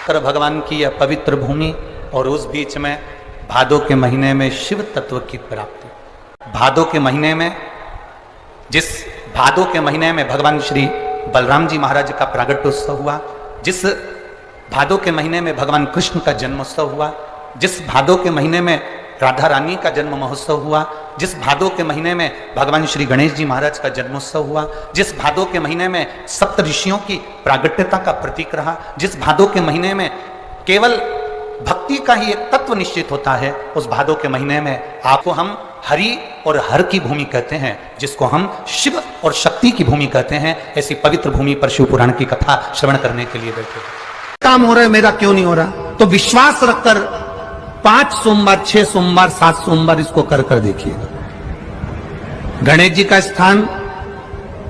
कर भगवान की यह पवित्र भूमि और उस बीच में भादों के महीने में शिव तत्व की प्राप्ति। भादों के महीने में, जिस भादों के महीने में भगवान श्री बलराम जी महाराज का प्रागट्योत्सव हुआ, जिस भादों के महीने में भगवान कृष्ण का जन्मोत्सव हुआ, जिस भादों के महीने में राधा रानी का जन्म महोत्सव हुआ, जिस भादों के महीने में भगवान श्री गणेश जी महाराज का जन्मोत्सव हुआ, जिस भादों के महीने में सप्त ऋषियों की प्रागट्यता का प्रतीक रहा, जिस भादों के महीने में केवल भक्ति का ही एक तत्व निश्चित होता है, उस भादों के महीने में आपको हम हरि और हर की भूमि कहते हैं, जिसको हम शिव और शक्ति की भूमि कहते हैं। ऐसी पवित्र भूमि पर शिव पुराण की कथा श्रवण करने के लिए बैठे। काम हो रहा है, मेरा क्यों नहीं हो रहा? तो विश्वास रखकर 5 सोमवार, 6 सोमवार, 7 सोमवार इसको कर देखिएगा। गणेश जी का स्थान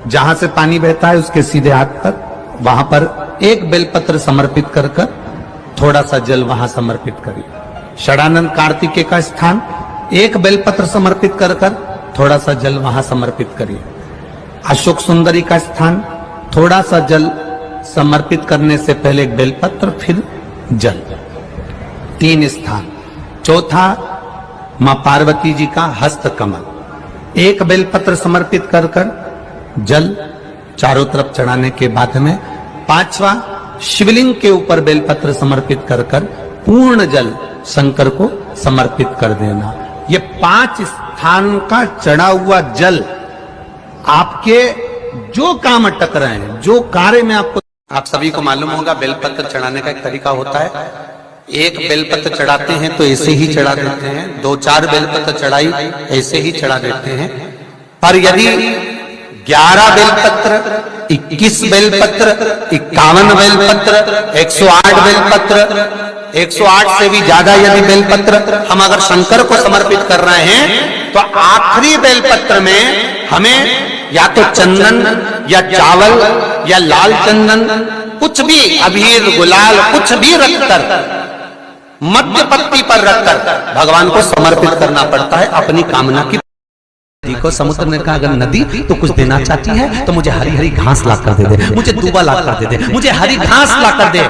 जहां से पानी बहता है उसके सीधे हाथ तक, वहां पर एक बेलपत्र समर्पित कर थोड़ा सा जल वहां समर्पित करिए। षडानंद कार्तिकेय का स्थान एक बेलपत्र समर्पित कर थोड़ा सा जल वहां समर्पित करिए। अशोक सुंदरी का स्थान थोड़ा सा जल समर्पित करने से पहले एक बेलपत्र, फिर जल। 3 स्थान। चौथा मां पार्वती जी का हस्त कमल, एक बेलपत्र समर्पित कर जल चारों तरफ चढ़ाने के बाद में 5वां शिवलिंग के ऊपर बेलपत्र समर्पित कर पूर्ण जल शंकर को समर्पित कर देना। ये 5 स्थान का चढ़ा हुआ जल आपके जो काम अटक रहे हैं, जो कार्य में आपको, आप सभी को मालूम होगा बेलपत्र चढ़ाने का एक तरीका होता है। एक बेलपत्र चढ़ाते हैं तो ऐसे ही चढ़ा देते हैं, 2-4 बेलपत्र चढ़ाई ऐसे ही चढ़ा देते हैं। पर यदि 11 बेलपत्र, 21 बेलपत्र, 51 बेलपत्र, 108 बेलपत्र, 108 से भी ज्यादा यदि बेलपत्र हम अगर शंकर को समर्पित कर रहे हैं, तो आखिरी बेलपत्र में हमें या तो चंदन या चावल या लाल चंदन, कुछ भी अबीर गुलाल कुछ भी रखकर मध्य पत्ती पर रखकर भगवान को समर्पित करना पड़ता है अपनी कामना की। नदी को समुद्र ने कहा अगर नदी तो कुछ देना चाहती है तो मुझे हरी हरी घास ला कर दे दे, मुझे दूबा ला कर दे दे, मुझे हरी घास ला कर दे।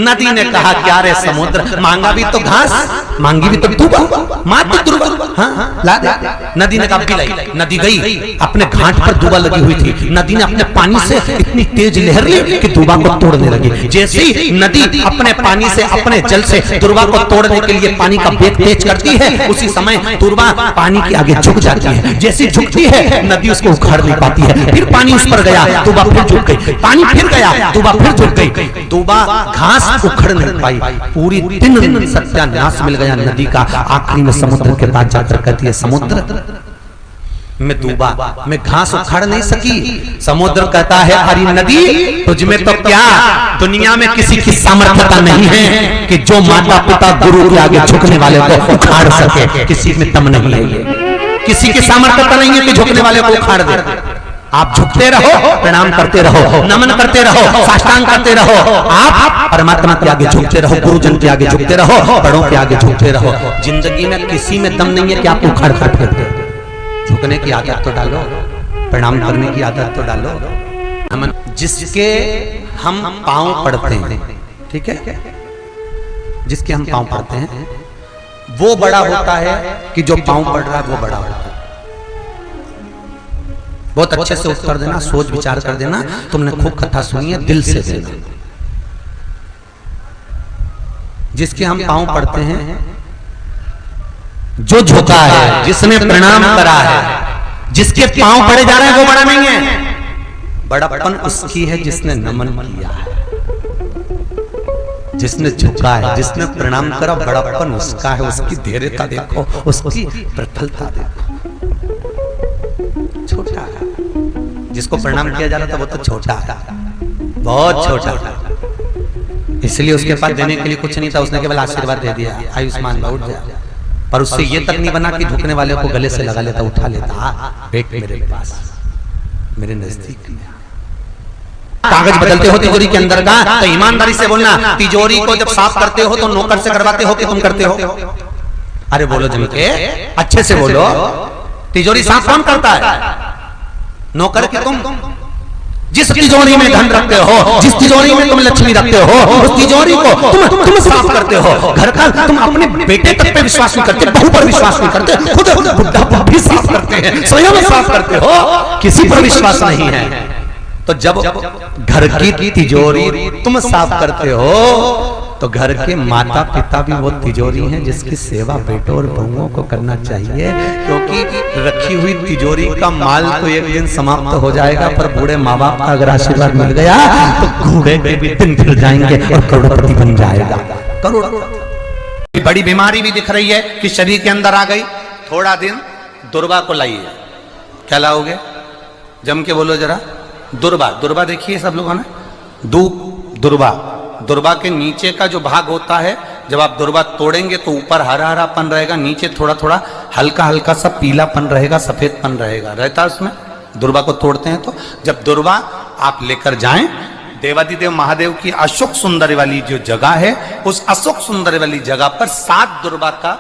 नदी ने कहा क्या रे समुद्र, मांगा भी तो घास, मांगी भी तो दूबा, मात्र दूबा, हाँ ला दे। नदी ने कहा पिलाई। नदी गई, अपने घाट पर दूबा लगी हुई थी, नदी ने अपने पानी से इतनी तेज लहर ली कि दूबा को तोड़ने लगी। जैसे ही नदी अपने पानी से, अपने जल से दूबा को तोड़ने के लिए पानी का वेग तेज करती है, उसी समय दूबा पानी के आगे झुक जाती है। जैसे झुकती है नदी उसको उखाड़ नहीं पाती है, फिर पानी उस पर गया, दूबा फिर झुक गई, पानी फिर गया, दूबा फिर झुक गई, दूबा घास उखड़ नहीं पाई, पूरी दिन सत्यानाश मिल गया नदी का। आखिरी में समुद्र के पास जाकर कहती है समुद्र मैं दूबा मैं घास उखाड़ नहीं सकी। समुद्र कहता है हरी नदी तुझमें तो क्या दुनिया में किसी की सामर्थ्यता नहीं है कि जो माता पिता गुरु के आगे झुकने वाले को उखाड़ सके, किसी में दम नहीं है, ये किसी की सामर्थ्यता नहीं है कि झुकने वाले को उखाड़ दे। आप झुकते रहो, प्रणाम करते रहो, नमन करते रहो, साष्टांग करते रहो, आप परमात्मा के आगे झुकते रहो, गुरुजन के आगे झुकते रहो, बड़ों के आगे झुकते रहो। जिंदगी में किसी में दम नहीं है कि आप उखाड़ कर फेंकते। झुकने की आदत तो डालो, प्रणाम करने की आदत तो डालो। नमन जिसके हम पांव पड़ते हैं, ठीक है, जिसके हम पांव पड़ते हैं वो बड़ा होता है कि जो पांव पड़ रहा है वो बड़ा होता है। बहुत अच्छे से उत्तर देना, सोच विचार कर देना। तुमने खूब कथा सुनी है, दिल से देना। जिसके हम पांव पड़ते हैं, जो झुका है, जिसने प्रणाम करा है, जिसके पांव पड़े जा रहे हैं वो बड़ा नहीं है। बड़ापन उसकी है जिसने नमन किया है, जिसने झुका है, जिसने प्रणाम करा, बड़ापन उसका है। उसकी धैर्यता देखो, उसकी प्रफुल्लता देखो। छोटा है, जिसको प्रणाम किया जा रहा था वो तो छोटा है, बहुत छोटा था, इसलिए उसके पास देने के लिए कुछ नहीं था, उसने केवल आशीर्वाद दे दिया, आयुष्मान उठ गया। पर उससे ये तक नहीं बना कि झुकने वाले को गले से लगा लेता, उठा लेता, बैठ मेरे पास, मेरे नजदीक। कागज बदलते हो तिजोरी के अंदर का, तो ईमानदारी से बोलना, तिजोरी को जब साफ करते हो तो नौकर से करवाते हो कि तुम करते हो? अरे बोलो जम के, अच्छे से बोलो। तिजोरी साफ कौन करता है? नौकर के तुम? जिस तिजोरी में धन रखते हो, जिस तिजोरी में तुम लक्ष्मी रखते हो, उस तिजोरी को तुम साफ करते हो। घर का तुम अपने बेटे तक पे विश्वास नहीं करते, बहू पर विश्वास नहीं करते, खुद बुढ़ा पर भी साफ करते हैं, स्वयं साफ करते हो, किसी पर विश्वास नहीं है। तो जब घर की तिजोरी तुम साफ करते हो तो घर के माता पिता भी वो तिजोरी हैं जिसकी सेवा बेटों और बहुओं को करना चाहिए, क्योंकि रखी हुई तिजोरी का माल तो एक दिन समाप्त हो जाएगा, पर बूढ़े माँ बाप का अगर आशीर्वाद मिल गया तो घोड़े के भी दिन फिर जाएंगे और करोड़पति बन जाएगा। करोड़ बड़ी बीमारी भी दिख रही है कि शरीर के अंदर आ गई, थोड़ा दिन दुर्वा को लाइए। क्या लाओगे? जम के बोलो जरा। दुर्वा। दुर्वा देखिए सब लोगों ने, दुर्वा। दुर्वा के नीचे का जो भाग होता है, जब आप दुर्वा तोड़ेंगे तो ऊपर हरा हरापन रहेगा, नीचे थोड़ा थोड़ा हल्का हल्का सा पीलापन रहेगा, सफेदपन रहेगा, रहता है उसमें। दुर्वा को तोड़ते हैं तो जब दुर्वा आप लेकर जाएं, देवादिदेव महादेव की अशोक सुंदरी वाली जो जगह है, उस अशोक सुंदरी वाली जगह पर 7 दुर्वा का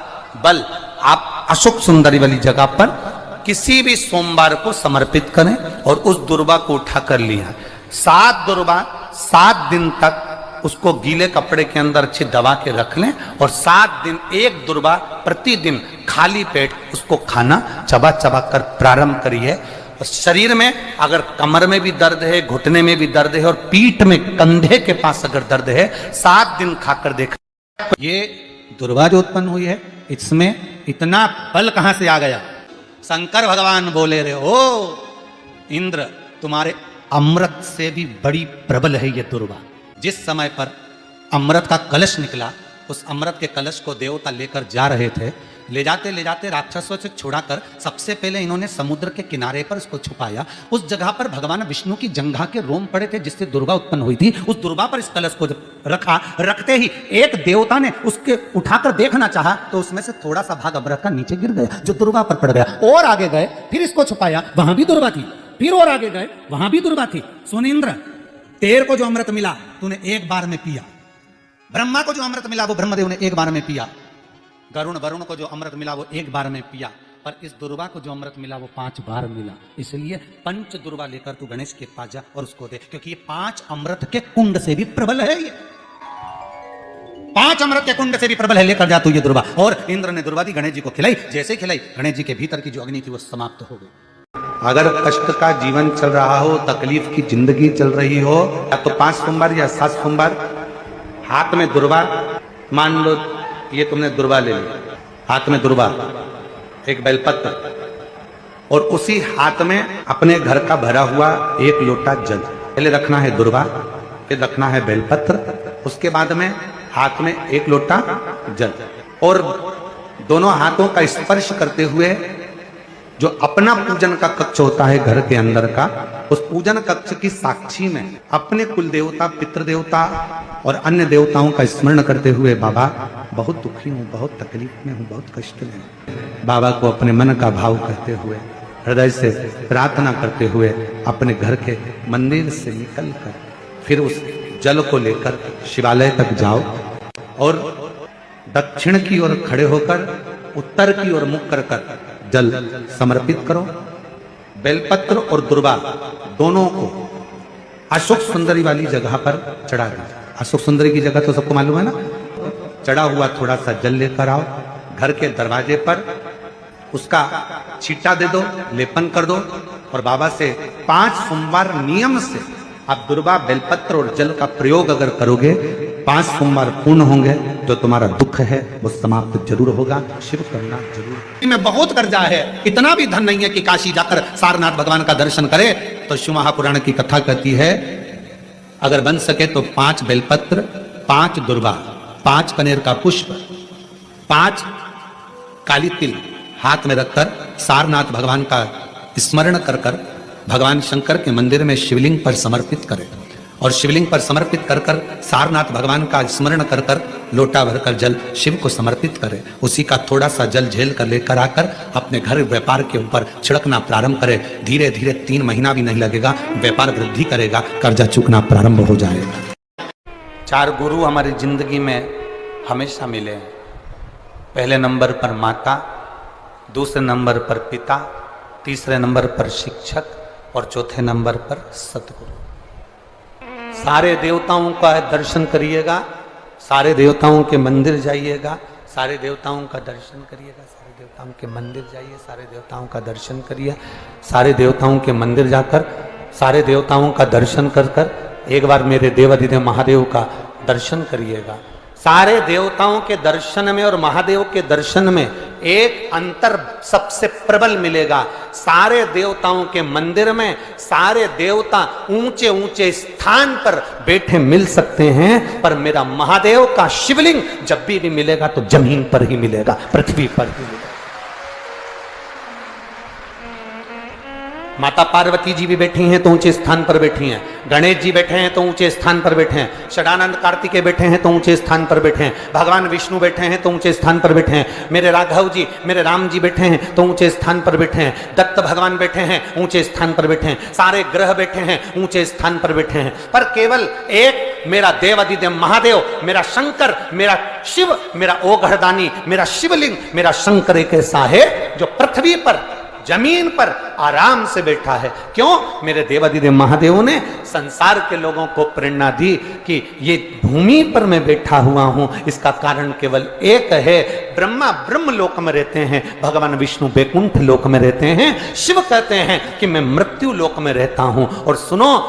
बल आप अशोक सुंदरी वाली जगह पर किसी भी सोमवार को समर्पित करें और उस दुर्वा को उठा कर लिया। 7 दुर्वा 7 दिन तक उसको गीले कपड़े के अंदर अच्छी दबा के रख लें और 7 दिन एक दुर्वा प्रतिदिन खाली पेट उसको खाना चबा चबा कर प्रारंभ करिए। और शरीर में अगर कमर में भी दर्द है, घुटने में भी दर्द है और पीठ में कंधे के पास अगर दर्द है, 7 दिन खाकर देखा। ये दुर्वा जो उत्पन्न हुई है, इसमें इतना बल कहां से आ गया? शंकर भगवान बोले रे, ओ इंद्र, तुम्हारे अमृत से भी बड़ी प्रबल है ये दुर्वा। जिस समय पर अमृत का कलश निकला, उस अमृत के कलश को देवता लेकर जा रहे थे, ले जाते राक्षसों से छुड़ाकर सबसे पहले इन्होंने समुद्र के किनारे पर इसको छुपाया। उस जगह पर भगवान विष्णु की जंघा के रोम पड़े थे जिससे दुर्वा उत्पन्न हुई थी। उस दुर्वा पर इस कलश को जब रखा, रखते ही एक देवता ने उसके उठाकर देखना चाहा तो उसमें से थोड़ा सा भाग अमृत का नीचे गिर गया, जो दुर्वा पर पड़ गया। और आगे गए, फिर इसको छुपाया, वहां भी दुर्वा थी। फिर और आगे गए, वहां भी दुर्वा थी। सुन इंद्र, तेरे को जो अमृत मिला तूने एक बार में पिया। ब्रह्मा को जो अमृत मिला वो ब्रह्मदेव ने एक बार में पिया। वरुण को जो अमृत मिला वो एक बार में पिया। पर इस दुर्वा को जो अमृत मिला वो 5 बार मिला। इसलिए 5 दुर्वा लेकर तू गणेश के पास जा और उसको दे, क्योंकि ये 5 अमृत के कुंड से भी प्रबल है। ये 5 अमृत के कुंड से भी प्रबल है, लेकर जा तू ये दुर्वा। और इंद्र ने दुर्वा दी, गणेश जी को खिलाई। जैसे खिलाई, गणेश जी के भीतर की जो अग्नि थी वो समाप्त हो गई। अगर कष्ट का जीवन चल रहा हो, तकलीफ की जिंदगी चल रही हो, या तो 5 सोमवार या 7 सोमवार हाथ में दुर्वा, मान लो ये तुमने दुर्वा ले ली, हाथ में दुर्वा, एक बेलपत्र, और उसी हाथ में अपने घर का भरा हुआ 1 लोटा जल। पहले रखना है दुर्वा, फिर रखना है बेलपत्र, उसके बाद में हाथ में 1 लोटा जल, और दोनों हाथों का स्पर्श करते हुए जो अपना पूजन का कक्ष होता है घर के अंदर का, उस पूजन कक्ष की साक्षी में अपने कुल देवता, पितृ देवता और अन्य देवताओं का स्मरण करते हुए, बाबा बहुत दुखी हूँ, बहुत तकलीफ में हूँ, बहुत कष्ट में हूँ, बाबा को अपने मन का भाव कहते हुए, हृदय से प्रार्थना करते हुए अपने घर के मंदिर से निकल कर फिर उस जल को लेकर शिवालय तक जाओ और दक्षिण की ओर खड़े होकर उत्तर की ओर मुख कर जल समर्पित करो। बेलपत्र और दुर्वा दोनों को अशोक सुंदरी वाली जगह पर चढ़ा दो। अशोक सुंदरी की जगह तो सबको मालूम है ना। चढ़ा हुआ थोड़ा सा जल लेकर आओ, घर के दरवाजे पर उसका छींटा दे दो, लेपन कर दो, और बाबा से 5 सोमवार नियम से आप दुर्वा, बेलपत्र और जल का प्रयोग अगर करोगे, 5 सोमवार पूर्ण होंगे, जो तुम्हारा दुख है वो समाप्त जरूर होगा। शिव करना जरूर। में बहुत कर्जा है, इतना भी धन नहीं है कि काशी जाकर सारनाथ भगवान का दर्शन करे। तो शिव महापुराण की कथा कहती है, अगर बन सके तो 5 बेलपत्र, 5 दुर्वा, 5 कनेर का पुष्प, 5 काली तिल हाथ में रखकर सारनाथ भगवान का स्मरण कर भगवान शंकर के मंदिर में शिवलिंग पर समर्पित करें, और शिवलिंग पर समर्पित कर सारनाथ भगवान का स्मरण कर लोटा भरकर जल शिव को समर्पित करें। उसी का थोड़ा सा जल झेल कर लेकर आकर अपने घर व्यापार के ऊपर छिड़कना प्रारंभ करें। धीरे धीरे 3 महीना भी नहीं लगेगा, व्यापार वृद्धि करेगा, कर्जा चुकना प्रारंभ हो जाएगा। 4 गुरु हमारी जिंदगी में हमेशा मिले हैं। पहले नंबर पर माता, दूसरे नंबर पर पिता, तीसरे नंबर पर शिक्षक और चौथे नंबर पर सतगुरु। सारे देवताओं का दर्शन करिएगा, सारे देवताओं के मंदिर जाइएगा, सारे देवताओं का दर्शन करिएगा, सारे देवताओं के मंदिर जाइए, सारे देवताओं का दर्शन करिए, सारे देवताओं के मंदिर जाकर सारे देवताओं का दर्शन कर कर एक बार मेरे देवाधिदेव महादेव का दर्शन करिएगा। सारे देवताओं के दर्शन में और महादेव के दर्शन में एक अंतर सबसे प्रबल मिलेगा। सारे देवताओं के मंदिर में सारे देवता ऊंचे ऊंचे स्थान पर बैठे मिल सकते हैं, पर मेरा महादेव का शिवलिंग जब भी मिलेगा तो जमीन पर ही मिलेगा, पृथ्वी पर ही मिलेगा। माता पार्वती जी भी बैठी हैं तो ऊंचे स्थान पर बैठी हैं, गणेश जी बैठे हैं तो ऊंचे स्थान पर बैठे हैं, षडानंद कार्तिकेय बैठे हैं तो ऊंचे स्थान पर बैठे हैं, भगवान विष्णु बैठे हैं तो ऊंचे स्थान पर बैठे हैं, मेरे राघव जी मेरे राम जी बैठे हैं तो ऊंचे स्थान पर बैठे हैं, दत्त भगवान बैठे हैं ऊंचे स्थान पर बैठे हैं, सारे ग्रह बैठे हैं ऊंचे स्थान पर बैठे हैं, पर केवल एक मेरा देवाधिदेव महादेव, मेरा शंकर, मेरा शिव, मेरा ओघड़दानी, मेरा शिवलिंग, मेरा शंकर एक ऐसा है जो पृथ्वी पर जमीन पर आराम से बैठा है। क्यों? मेरे देवाधिदेव महादेव ने संसार के लोगों को प्रेरणा दी कि ये भूमि पर मैं बैठा हुआ हूं, इसका कारण केवल एक है। ब्रह्मा ब्रह्म लोक में रहते हैं, भगवान विष्णु बैकुंठ लोक में रहते हैं, शिव कहते हैं कि मैं मृत्यु लोक में रहता हूं। और सुनो,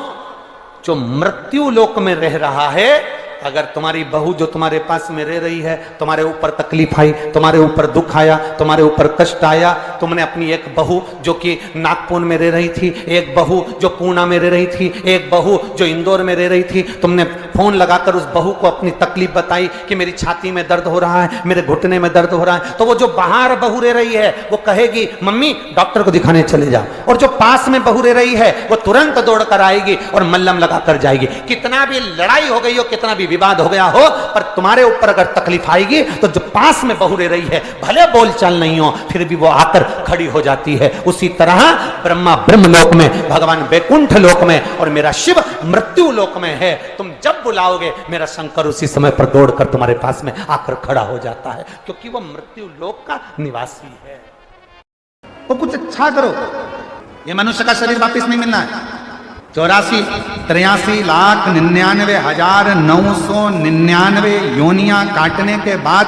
जो मृत्यु लोक में रह रहा है, अगर तुम्हारी बहू जो तुम्हारे पास में रह रही है, तुम्हारे ऊपर तकलीफ आई, तुम्हारे ऊपर दुख आया, तुम्हारे ऊपर कष्ट आया, तुमने अपनी एक बहू जो कि नागपुर में रह रही थी, एक बहू जो पूना में रह रही थी, एक बहू जो इंदौर में रह रही थी, तुमने फोन लगाकर उस बहू को अपनी तकलीफ बताई कि मेरी छाती में दर्द हो रहा है, मेरे घुटने में दर्द हो रहा है, तो वो जो बाहर बहू रह रही है वो कहेगी मम्मी डॉक्टर को दिखाने चले जाओ, और जो पास में बहू रह रही है वो तुरंत दौड़ कर आएगी और मल्लम लगा कर जाएगी। कितना भी लड़ाई हो गई हो, कितना भी विवाद हो गया हो, पर तुम्हारे ऊपर अगर तकलीफ आएगी तो जो पास में बहू रह रही है, भले बोलचाल नहीं हो, फिर भी वो आकर खड़ी हो जाती है। उसी तरह ब्रह्मा ब्रह्म लोक में, भगवान बैकुंठ लोक में, और मेरा शिव मृत्यु लोक में है। तुम जब बुलाओगे मेरा शंकर उसी समय पर दौड़कर तुम्हारे पास में आकर खड़ा हो जाता है, क्योंकि वो मृत्यु लोक का निवासी है। वो कुछ अच्छा करो, ये मनुष्य का शरीर वापस नहीं मिलना है। 83,93,999 योनियां काटने के बाद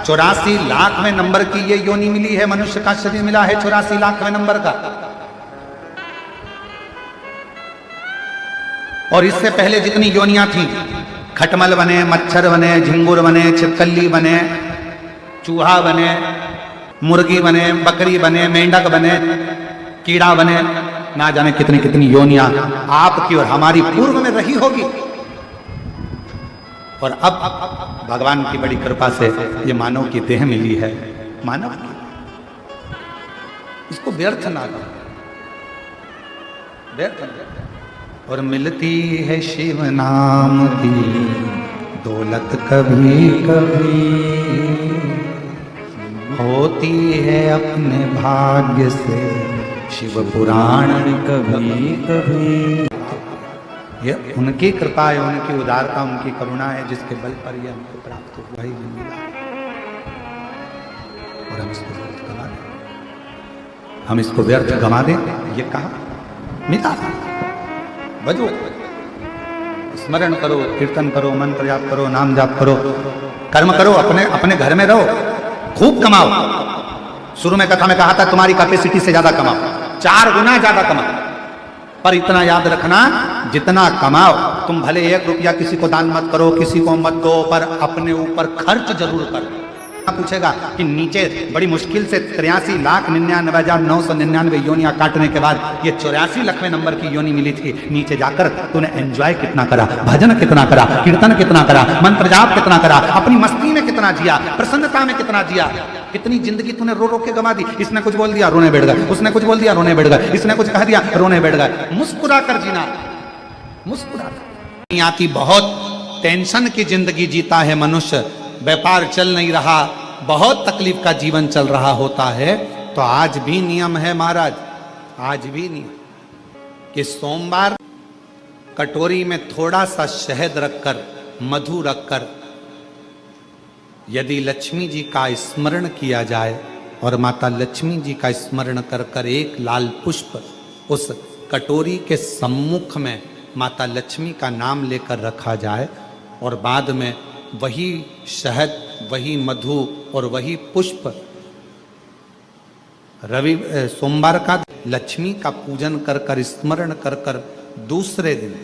84,00,000वें नंबर की ये योनि मिली है, मनुष्य का शरीर मिला है 84,00,000वें नंबर का। और इससे पहले जितनी योनियां थी, खटमल बने, मच्छर बने, झिंगुर बने, छिपकली बने, चूहा बने, मुर्गी बने, बकरी बने, मेंढक बने, कीड़ा बने, ना जाने कितनी कितनी योनियां आपकी और हमारी पूर्व में रही होगी। और अब भगवान की बड़ी कृपा से ये मानव की देह मिली है। मानव इसको व्यर्थ ना करो, व्यर्थ। और मिलती है शिव नाम की दौलत कभी कभी, होती है अपने भाग्य से शिव पुराण कभी कभी। ये उनकी कृपा है, उनकी उदारता, उनकी करुणा है, जिसके बल पर ये हमको प्राप्त हुआ ही मिला। और हम इसको व्यर्थ गंवा दें, हम इसको व्यर्थ गंवा दें, ये कहा मिला। बजो, स्मरण करो, कीर्तन करो, मंत्र जाप करो, नाम जाप करो, कर्म करो, अपने घर में रहो, खूब कमाओ। शुरू में कथा में कहा था तुम्हारी कैपेसिटी से ज्यादा कमाओ, 4 गुना ज्यादा कमाओ। पर इतना याद रखना, जितना कमाओ तुम भले 1 रुपया किसी को दान मत करो, किसी को मत दो, पर अपने ऊपर खर्च जरूर करो। पूछेगा कि नीचे बड़ी मुश्किल से 83,99,999 योनियां काटने के बाद ये 84,00,000वें नंबर की योनि मिली थी, नीचे जाकर तूने एंजॉय कितना करा, भजन कितना करा, कीर्तन कितना करा, मंत्र जाप कितना करा, अपनी मस्ती में कितना जिया, प्रसन्नता में कितना जिया, कितनी जिंदगी तूने रो रो के गंवा दी। इसने कुछ बोल दिया रोने बैठ गए, उसने कुछ बोल दिया रोने बैठ गए, इसने कुछ कह दिया रोने बैठ गए। मुस्कुरा कर जीना, मुस्कुरा कर। यहाँ की बहुत टेंशन की जिंदगी जीता है मनुष्य, व्यापार चल नहीं रहा, बहुत तकलीफ का जीवन चल रहा होता है, तो आज भी नियम है महाराज, आज भी नियम कि सोमवार कटोरी में थोड़ा सा शहद रखकर, मधु रखकर, यदि लक्ष्मी जी का स्मरण किया जाए और माता लक्ष्मी जी का स्मरण कर कर एक लाल पुष्प उस कटोरी के सम्मुख में माता लक्ष्मी का नाम लेकर रखा जाए और बाद में वही शहद, वही मधु और वही पुष्प सोमवार का लक्ष्मी का पूजन कर कर, स्मरण कर कर, दूसरे दिन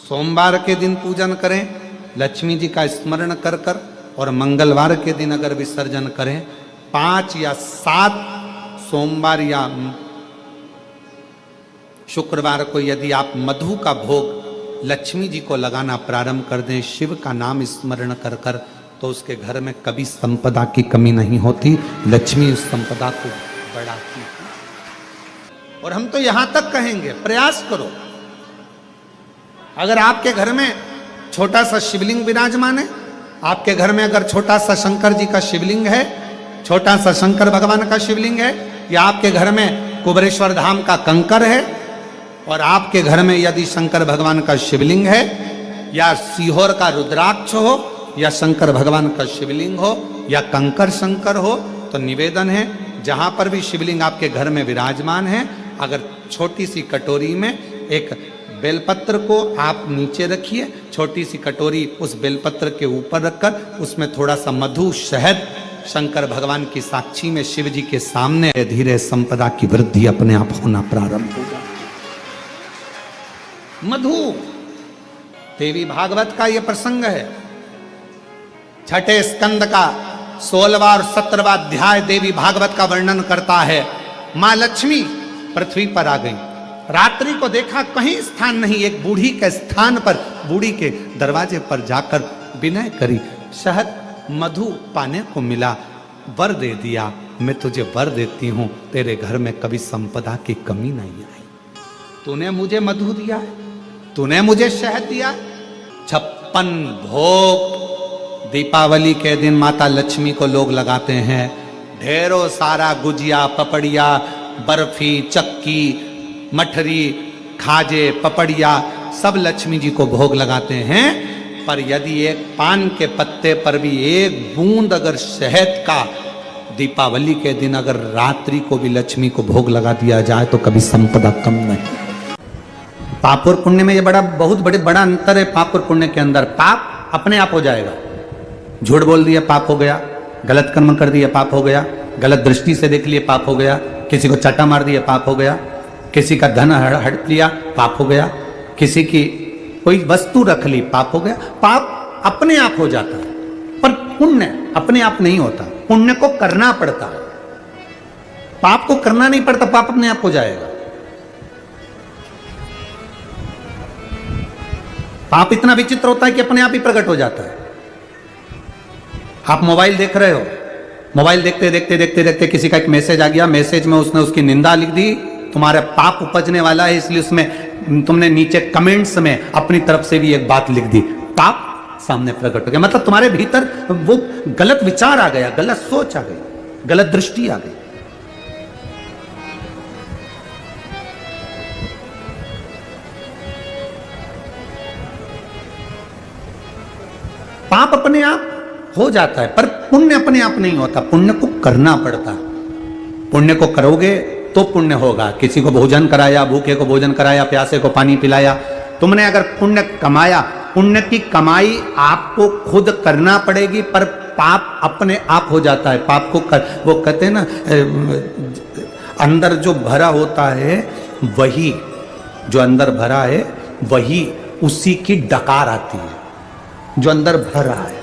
सोमवार के दिन पूजन करें लक्ष्मी जी का स्मरण कर कर, और मंगलवार के दिन अगर विसर्जन करें, 5 या 7 सोमवार या शुक्रवार को यदि आप मधु का भोग लक्ष्मी जी को लगाना प्रारंभ कर दें, शिव का नाम स्मरण कर कर, तो उसके घर में कभी संपदा की कमी नहीं होती, लक्ष्मी उस संपदा को बढ़ाती है। और हम तो यहां तक कहेंगे, प्रयास करो, अगर आपके घर में छोटा सा शिवलिंग विराजमान है, आपके घर में अगर छोटा सा शंकर जी का शिवलिंग है, छोटा सा शंकर भगवान का शिवलिंग है, या आपके घर में कुबेरेश्वर धाम का कंकर है, और आपके घर में यदि शंकर भगवान का शिवलिंग है, या सीहोर का रुद्राक्ष हो, या शंकर भगवान का शिवलिंग हो, या कंकर शंकर हो, तो निवेदन है जहां पर भी शिवलिंग आपके घर में विराजमान है, अगर छोटी सी कटोरी में एक बेलपत्र को आप नीचे रखिए, छोटी सी कटोरी उस बेलपत्र के ऊपर रखकर उसमें थोड़ा सा मधु, शहद, शंकर भगवान की साक्षी में शिव जी के सामने, धीरे संपदा की वृद्धि अपने आप होना प्रारंभ होगा। मधु, देवी भागवत का यह प्रसंग है, छठे स्कंद का 16वां और 17वां अध्याय देवी भागवत का वर्णन करता है। मां लक्ष्मी पृथ्वी पर आ गई, रात्रि को देखा कहीं स्थान नहीं, एक बूढ़ी के स्थान पर, बूढ़ी के दरवाजे पर जाकर विनय करी, शहद मधु पाने को मिला, वर दे दिया, मैं तुझे वर देती हूं, तेरे घर में कभी संपदा की कमी नहीं आई। तूने मुझे मधु दिया है, तूने मुझे शहद दिया है। 56 भोग दीपावली के दिन माता लक्ष्मी को लोग लगाते हैं, ढेरों सारा गुजिया, पपड़िया, बर्फी, चक्की, मठरी, खाजे, पपड़िया सब लक्ष्मी जी को भोग लगाते हैं। पर यदि एक पान के पत्ते पर भी एक बूंद अगर शहद का दीपावली के दिन अगर रात्रि को भी लक्ष्मी को भोग लगा दिया जाए तो कभी संपदा कम नहीं। पाप और पुण्य में ये बहुत बड़ा अंतर है। पाप और पुण्य के अंदर पाप अपने आप हो जाएगा, झूठ बोल दिया पाप हो गया, गलत कर्म कर दिया पाप हो गया, गलत दृष्टि से देख लिए पाप हो गया, किसी को चाटा मार दिया पाप हो गया, किसी का धन हड़प लिया पाप हो गया, किसी की कोई वस्तु रख ली पाप हो गया। पाप अपने आप हो जाता है, पर पुण्य अपने आप नहीं होता, पुण्य को करना पड़ता है। पाप को करना नहीं पड़ता, पाप अपने आप हो जाएगा। पाप इतना विचित्र होता है कि अपने आप ही प्रकट हो जाता है। आप मोबाइल देख रहे हो, मोबाइल देखते देखते देखते देखते किसी का एक मैसेज आ गया, मैसेज में उसने उसकी निंदा लिख दी, तुम्हारा पाप उपजने वाला है, इसलिए उसमें तुमने नीचे कमेंट्स में अपनी तरफ से भी एक बात लिख दी, पाप सामने प्रकट हो गया। मतलब तुम्हारे भीतर वो गलत विचार आ गया, गलत सोच आ गई, गलत दृष्टि आ गई। पाप अपने आप हो जाता है, पर पुण्य अपने आप नहीं होता, पुण्य को करना पड़ता है। पुण्य को करोगे तो पुण्य होगा। किसी को भोजन कराया, भूखे को भोजन कराया, प्यासे को पानी पिलाया, तुमने अगर पुण्य कमाया, पुण्य की कमाई आपको खुद करना पड़ेगी, पर पाप अपने आप हो जाता है। पाप को वो कहते हैं ना, अंदर जो भरा होता है वही, जो अंदर भरा है वही, उसी की डकार आती है, जो अंदर भर रहा है।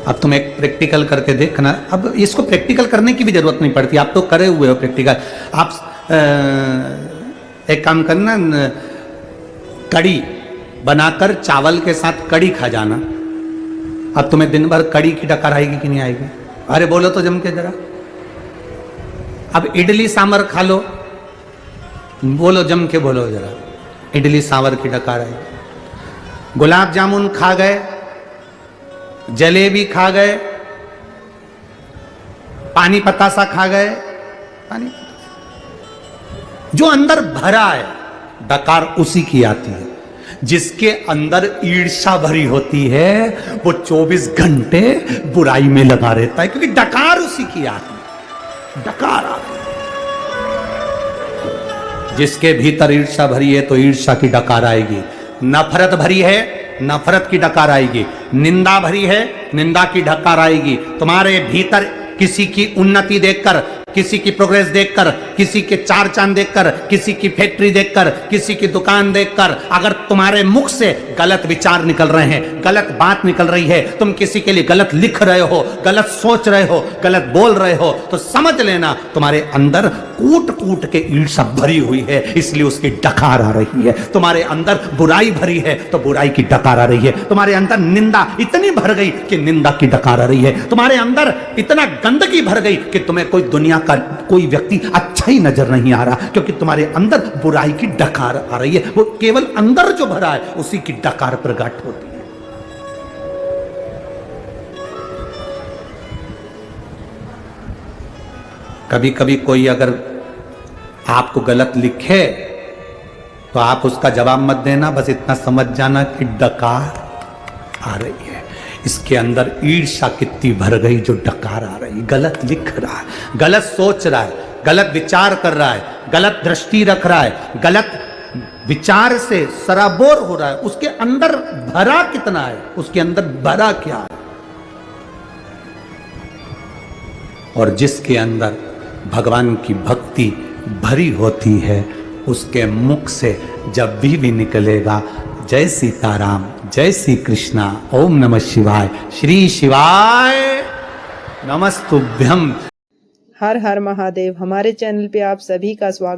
अब तुम एक प्रैक्टिकल करके देखना, अब इसको प्रैक्टिकल करने की भी जरूरत नहीं पड़ती, आप तो करे हुए हो प्रैक्टिकल। आप एक काम करना, कड़ी बनाकर चावल के साथ कड़ी खा जाना। अब तुम्हें दिन भर कड़ी की डकार आएगी कि नहीं आएगी? अरे बोलो तो जम के जरा। अब इडली सांभर खा लो, बोलो जम के बोलो जरा, इडली सांभर की डकार आएगी। गुलाब जामुन खा गए, जलेबी खा गए, पानी पतासा खा गए, पानी जो अंदर भरा है डकार उसी की आती है। जिसके अंदर ईर्ष्या भरी होती है वो 24 घंटे बुराई में लगा रहता है, क्योंकि डकार उसी की आती है, डकार आती है। जिसके भीतर ईर्ष्या भरी है तो ईर्ष्या की डकार आएगी, नफरत भरी है नफरत की डकार आएगी, निंदा भरी है निंदा की डकार आएगी। तुम्हारे भीतर किसी की उन्नति देखकर, किसी की प्रोग्रेस देखकर, किसी के चार चांद देखकर, किसी की फैक्ट्री देखकर, किसी की दुकान देखकर अगर तुम्हारे मुख से गलत विचार निकल रहे हैं, गलत बात निकल रही है, तुम किसी के लिए गलत लिख रहे हो, गलत सोच रहे हो, गलत बोल रहे हो, तो समझ लेना तुम्हारे अंदर कूट कूट के ईर्ष्या भरी हुई है, इसलिए उसकी डकार आ रही है। तुम्हारे अंदर बुराई भरी है तो बुराई की डकार आ रही है। तुम्हारे अंदर निंदा इतनी भर गई कि निंदा की डकार आ रही है। तुम्हारे अंदर इतना गंदगी भर गई कि तुम्हें कोई दुनिया का कोई व्यक्ति अच्छा ही नजर नहीं आ रहा, क्योंकि तुम्हारे अंदर बुराई की डकार आ रही है। वो केवल अंदर जो भरा है उसी की डकार प्रकट होती है। कभी कभी कोई अगर आपको गलत लिखे तो आप उसका जवाब मत देना, बस इतना समझ जाना कि डकार आ रही है। इसके अंदर ईर्ष्या कितनी भर गई जो डकार आ रही, गलत लिख रहा है, गलत सोच रहा है, गलत विचार कर रहा है, गलत दृष्टि रख रहा है, गलत विचार से सराबोर हो रहा है। उसके अंदर भरा कितना है, उसके अंदर भरा क्या है। और जिसके अंदर भगवान की भक्ति भरी होती है उसके मुख से जब भी निकलेगा जय सीताराम, जय श्री कृष्णा, ओम नमः शिवाय, श्री शिवाय नमस्तुभ्यम। हर हर महादेव। हमारे चैनल पे आप सभी का स्वागत।